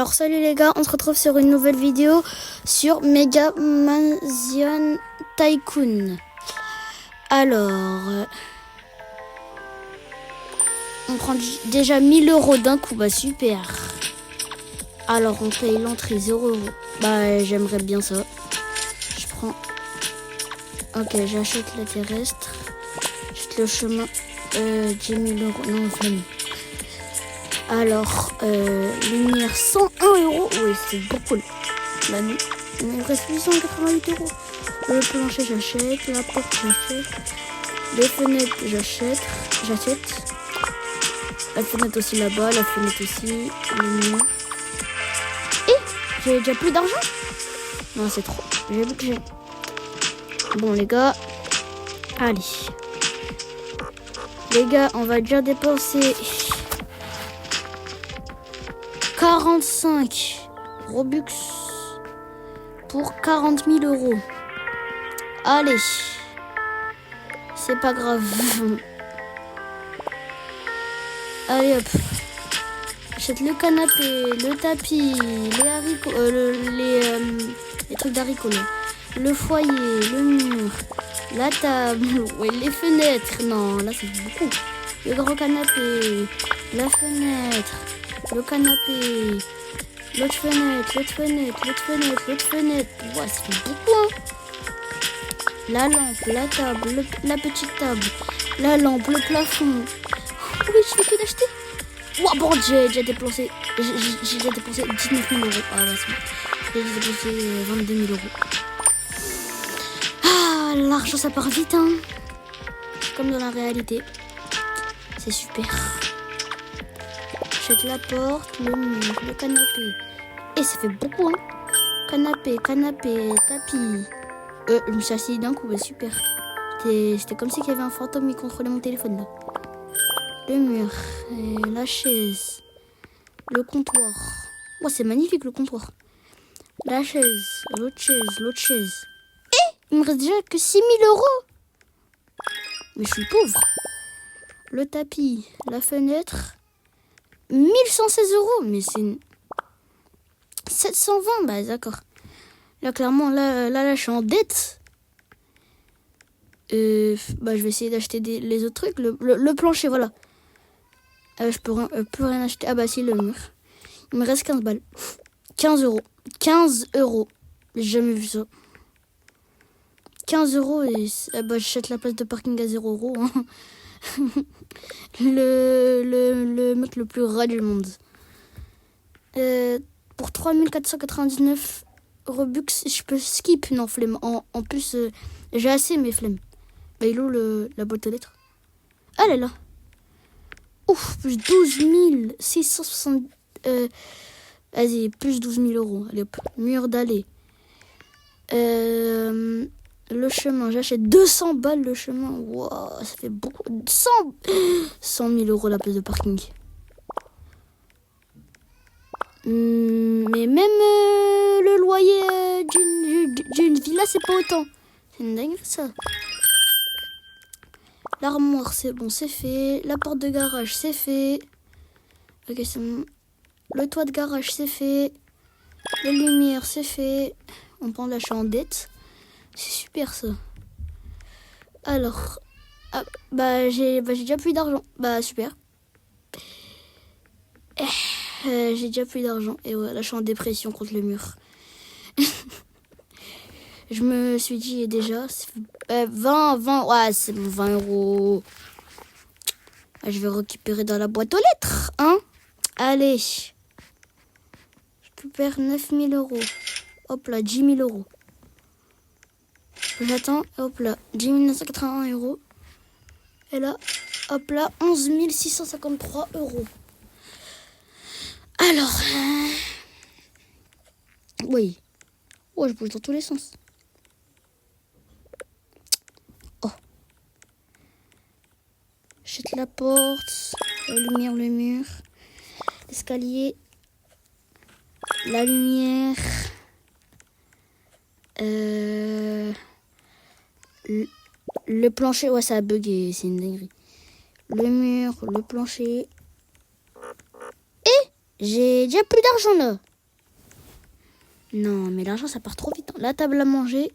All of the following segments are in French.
Alors salut les gars, on se retrouve sur une nouvelle vidéo sur Mega Mansion Tycoon. Alors, on prend déjà 1000 € d'un coup, bah super. Alors on paye l'entrée 0 €. Bah j'aimerais bien ça. Je prends... Ok, j'achète la terrestre. J'achète le chemin. 10 000 €. Non, flemme. Alors, lumière 101 €. Oui, c'est beaucoup. Bah non. Il me reste 888 €. Le plancher, j'achète. La porte, j'achète. Les fenêtres, j'achète. La fenêtre aussi là-bas. La fenêtre aussi. Le mur. Et j'ai déjà plus d'argent. Non, c'est trop. J'ai bouclé. Bon, les gars. Allez. Les gars, on va déjà dépenser 45 Robux pour 40 000 €. Allez, c'est pas grave. Allez hop. J'achète le canapé, le tapis, les haricots, les trucs d'haricots là. Le foyer, le mur, la table, ouais, les fenêtres. Non, là c'est beaucoup. Le grand canapé, la fenêtre. Le canapé, l'autre fenêtre. Ouais, ça fait beaucoup, hein. La lampe, la table, la petite table, la lampe, le plafond. Oui, je fais que d'acheter. Wow, bon, j'ai déjà dépensé 19 000 €. Ah, ouais, c'est bon. J'ai déjà dépensé 22 000 €. Ah, l'argent, ça part vite, hein. Comme dans la réalité. C'est super. J'achète la porte, le mur, le canapé. Et ça fait beaucoup, hein. Canapé, tapis. Je me suis assise d'un coup, bah, super. C'était comme si il y avait un fantôme qui contrôlait mon téléphone, là. Le mur, la chaise, le comptoir. Oh, c'est magnifique, le comptoir. La chaise, l'autre chaise. Et il me reste déjà que 6 000 €. Mais je suis pauvre. Le tapis, la fenêtre... 1116 €, mais c'est 720, bah d'accord. Là, clairement, là, je suis en dette. Bah, je vais essayer d'acheter les autres trucs. Le plancher, voilà. Je peux plus rien acheter. Ah bah si, le mur. Il me reste 15 balles. 15 €. 15 €. J'ai jamais vu ça. 15 € et bah, j'achète la place de parking à 0 €. Hein. le mec le plus rat du monde. Pour 3499 Robux, je peux skip. Non, flemme. En plus, j'ai assez, mais flemme. Bah, il est où la boîte aux lettres? Ah, elle est là. Ouf, plus 12 660. Vas-y, plus 12 000 €. Allez hop. Mur d'allée. Le chemin, j'achète 200 balles le chemin. Wow, ça fait beaucoup. 100 000 € la place de parking. Mais même le loyer d'une villa, c'est pas autant. C'est une dingue ça. L'armoire, c'est bon, c'est fait. La porte de garage, c'est fait. Ok, c'est bon. Le toit de garage, c'est fait. Les lumières, c'est fait. On prend l'achat en dette. C'est super ça. Alors, j'ai déjà plus d'argent. Bah super. J'ai déjà plus d'argent. Et ouais, là je suis en dépression contre le mur. Je me suis dit déjà, 20, ouais c'est bon, 20 €. Je vais récupérer dans la boîte aux lettres, hein. Allez. Je récupère 9 000 €. Hop là, 10 000 €. J'attends, hop là, 10 981 €. Et là, hop là, 11 653 €. Alors, oui. Oh, je bouge dans tous les sens. Oh. J'achète la porte, la lumière, le mur, l'escalier, la lumière, le plancher, ouais, ça a bugué, c'est une dinguerie. Le mur, le plancher. Et j'ai déjà plus d'argent là. Non, mais l'argent, ça part trop vite. La table à manger.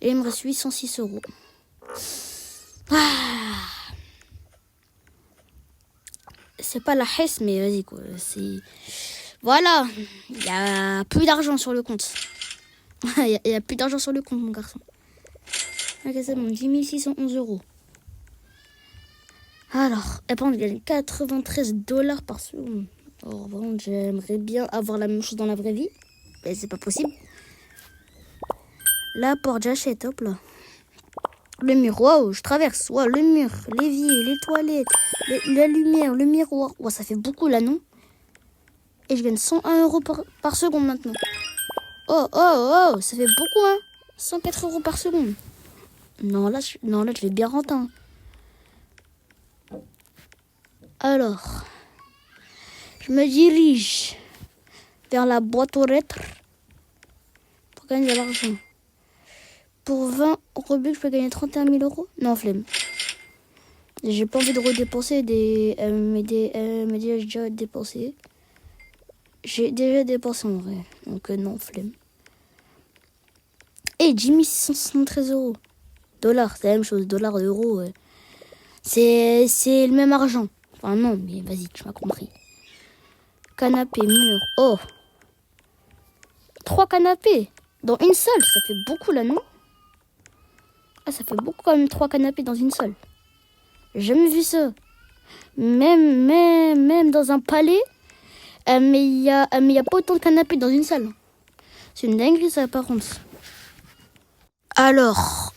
Et il me reste 806 euros. Ah. C'est pas la hesse, mais vas-y, quoi. C'est... Voilà. Il n'y a plus d'argent sur le compte. Il n'y a plus d'argent sur le compte, mon garçon. Ok, c'est bon. 10 611 euros. Alors, et par contre, je gagne 93 $ par seconde. Oh, bon, j'aimerais bien avoir la même chose dans la vraie vie. Mais c'est pas possible. La porte, j'achète, hop là. Le mur, waouh, je traverse. Waouh, le mur, l'évier, les toilettes, la lumière, le miroir. Waouh, ça fait beaucoup là, non? Et je gagne 101 euros par seconde maintenant. Oh, oh, oh, ça fait beaucoup, hein? 104 euros par seconde. Non, là, je vais bien rentrer. Hein. Alors, je me dirige vers la boîte aux lettres pour gagner de l'argent. Pour 20 Robux, je peux gagner 31 000 euros. Non, flemme. J'ai pas envie de redépenser mais j'ai déjà dépensé. J'ai déjà dépensé en vrai. Donc non, flemme. Et 10 673 euros. Dollars, c'est la même chose. Dollars, euros. C'est le même argent. Enfin non, mais vas-y, tu m'as compris. Canapé, mur. Oh, 3 canapés. Dans une seule, ça fait beaucoup là, non? Ah, ça fait beaucoup quand même 3 canapés dans une seule. J'ai jamais vu ça. Même dans un palais, mais il y a pas autant de canapés dans une salle. C'est une dinguerie ça par contre. Alors,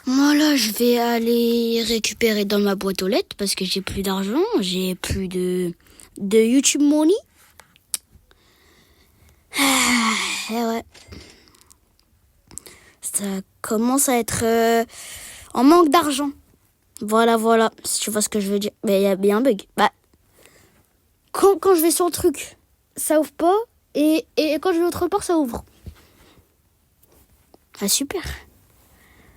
moi là je vais aller récupérer dans ma boîte aux lettres parce que j'ai plus d'argent, j'ai plus de YouTube Money. Et ouais. Ça commence à être en manque d'argent. Voilà, si tu vois ce que je veux dire. Mais il y a bien un bug. Bah, quand je vais sur le truc, ça ouvre pas. Et quand je vais autre part, ça ouvre. Ah, super.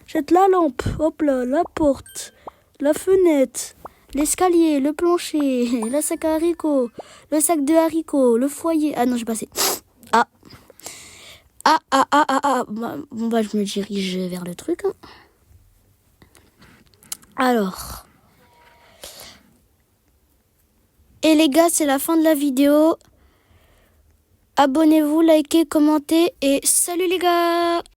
Jette la lampe, hop là, la porte, la fenêtre, l'escalier, le plancher, la sac à haricots, le sac de haricots, le foyer. Ah non, j'ai passé. Ah. Bon, bah, je me dirige vers le truc. Hein. Alors. Et les gars, c'est la fin de la vidéo. Abonnez-vous, likez, commentez et salut les gars!